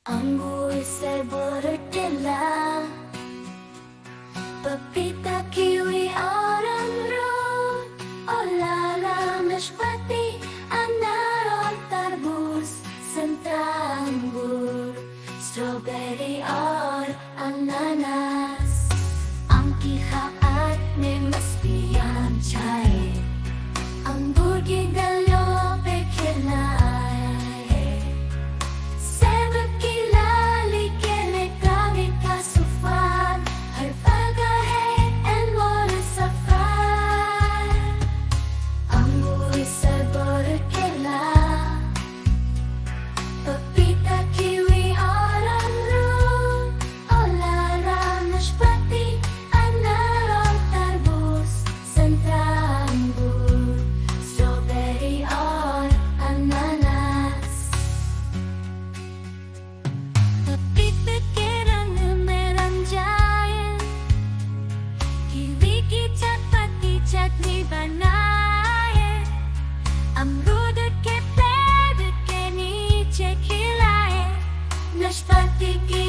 अंगूर से बोरटेला, पपीता कीवी और अमरूद और लाला नाशपाती अनार और तरबूज संतरा अंगूर स्ट्रॉबेरी और अनानास आम की खाद में मस्तियाँ छाए अंगूर की डलियों पे खिलाए सेब की लाली केले का मीठा सुफान हर फल का है अनमोल सफर अंगूर से बोरकेला पपीता कीवी और अमरूद और लाला नाशपाती अनार और तरबूज संतरा अंगूर स्ट्रॉबेरी और अनानास पपीते के रंग में रंजाए कीवी की चटपटी चटनी बनाए अमरूद के पेड़ के नीचे खिलाए नाशपाती की